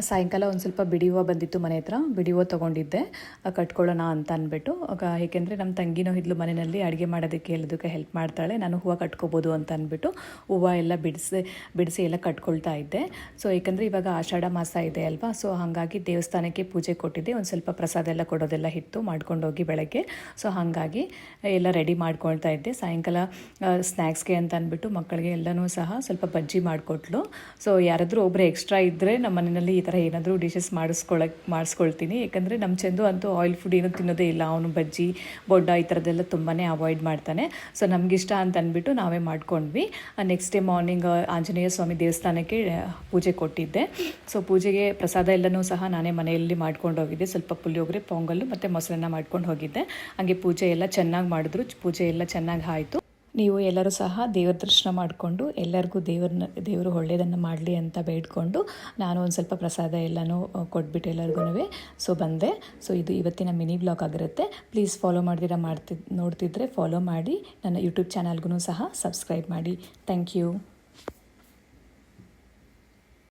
ಸಾಯಂಕಾಲ ಒಂದು ಸ್ವಲ್ಪ ಬಿಡಿ ಹೂವು ಬಂದಿತ್ತು ಮನೆ ಹತ್ರ. ಬಿಡಿ ಹೂವು ತೊಗೊಂಡಿದ್ದೆ ಕಟ್ಕೊಳ್ಳೋಣ ಅಂತ ಅಂದ್ಬಿಟ್ಟು. ಏಕೆಂದರೆ ನಮ್ಮ ತಂಗಿನೋ ಇದ್ಲು ಮನೆಯಲ್ಲಿ ಅಡುಗೆ ಮಾಡೋದಕ್ಕೆ ಎಲ್ಲದಕ್ಕೆ ಹೆಲ್ಪ್ ಮಾಡ್ತಾಳೆ. ನಾನು ಹೂವು ಕಟ್ಕೋಬೋದು ಅಂತ ಅಂದ್ಬಿಟ್ಟು ಹೂವು ಎಲ್ಲ ಬಿಡಿಸಿ ಎಲ್ಲ ಕಟ್ಕೊಳ್ತಾ ಇದ್ದೆ. ಸೊ ಏಕೆಂದರೆ ಇವಾಗ ಆಷಾಢ ಮಾಸ ಇದೆ ಅಲ್ವಾ, ಸೊ ಹಾಗಾಗಿ ದೇವಸ್ಥಾನಕ್ಕೆ ಪೂಜೆ ಕೊಟ್ಟಿದ್ದೆ. ಒಂದು ಸ್ವಲ್ಪ ಪ್ರಸಾದ ಎಲ್ಲ ಕೊಡೋದೆಲ್ಲ ಇತ್ತು ಮಾಡ್ಕೊಂಡೋಗಿ ಬೆಳಗ್ಗೆ. ಸೊ ಹಾಗಾಗಿ ಎಲ್ಲ ರೆಡಿ ಮಾಡ್ಕೊಳ್ತಾ ಇದ್ದೆ. ಸಾಯಂಕಾಲ ಸ್ನ್ಯಾಕ್ಸ್ಗೆ ಅಂತ ಅಂದ್ಬಿಟ್ಟು ಮಕ್ಕಳಿಗೆ ಎಲ್ಲನೂ ಸಹ ಸ್ವಲ್ಪ ಬಜ್ಜಿ ಮಾಡಿಕೊಟ್ಲು. ಸೊ ಯಾರಾದರೂ ಒಬ್ಬರು ಎಕ್ಸ್ಟ್ರಾ ಇದ್ದರೆ ನಮ್ಮ ಮನೆಯಲ್ಲಿ ಈ ಥರ ಏನಾದರೂ ಡಿಶಸ್ ಮಾಡಿಸ್ಕೊಳ್ತೀನಿ. ಯಾಕಂದರೆ ನಮ್ಮ ಚಂದು ಅಂತೂ ಆಯಿಲ್ ಫುಡ್ ಏನೂ ತಿನ್ನೋದೇ ಇಲ್ಲ. ಅವನು ಬಜ್ಜಿ ಬೊಡ್ಡ ಈ ಥರದ್ದೆಲ್ಲ ತುಂಬಾ ಅವಾಯ್ಡ್ ಮಾಡ್ತಾನೆ. ಸೊ ನಮಗಿಷ್ಟ ಅಂತ ಅಂದ್ಬಿಟ್ಟು ನಾವೇ ಮಾಡ್ಕೊಂಡ್ವಿ. ನೆಕ್ಸ್ಟ್ ಡೇ ಮಾರ್ನಿಂಗ್ ಆಂಜನೇಯ ಸ್ವಾಮಿ ದೇವಸ್ಥಾನಕ್ಕೆ ಪೂಜೆ ಕೊಟ್ಟಿದ್ದೆ. ಸೊ ಪೂಜೆಗೆ ಪ್ರಸಾದ ಎಲ್ಲನೂ ಸಹ ನಾನೇ ಮನೆಯಲ್ಲಿ ಮಾಡ್ಕೊಂಡು ಹೋಗಿದ್ದೆ. ಸ್ವಲ್ಪ ಪುಳಿಯೋಗರೆ, ಪೊಂಗಲ್ಲು ಮತ್ತು ಮೊಸರನ್ನ ಮಾಡ್ಕೊಂಡು ಹೋಗಿದ್ದೆ. ಹಾಗೆ ಪೂಜೆ ಎಲ್ಲ ಚೆನ್ನಾಗಿ ಮಾಡಿದ್ರು. ಪೂಜೆ ಎಲ್ಲ ಚೆನ್ನಾಗಿ ಆಯಿತು. ನೀವು ಎಲ್ಲರೂ ಸಹ ದೇವರ ದರ್ಶನ ಮಾಡಿಕೊಂಡು ಎಲ್ಲರಿಗೂ ದೇವರು ಒಳ್ಳೆಯದನ್ನು ಮಾಡಲಿ ಅಂತ ಬೇಡ್ಕೊಂಡು ನಾನು ಒಂದು ಸ್ವಲ್ಪ ಪ್ರಸಾದ ಎಲ್ಲನೂ ಕೊಟ್ಬಿಟ್ಟು ಎಲ್ಲರಿಗೂ ಸೊ ಬಂದೆ. ಸೊ ಇದು ಇವತ್ತಿನ ಮಿನಿ ಬ್ಲಾಗ್ ಆಗಿರುತ್ತೆ. ಪ್ಲೀಸ್ ಫಾಲೋ ನೋಡ್ತಿದ್ರೆ ಫಾಲೋ ಮಾಡಿ. ನನ್ನ ಯೂಟ್ಯೂಬ್ ಚಾನಲ್ಗೂ ಸಹ ಸಬ್ಸ್ಕ್ರೈಬ್ ಮಾಡಿ. Thank you.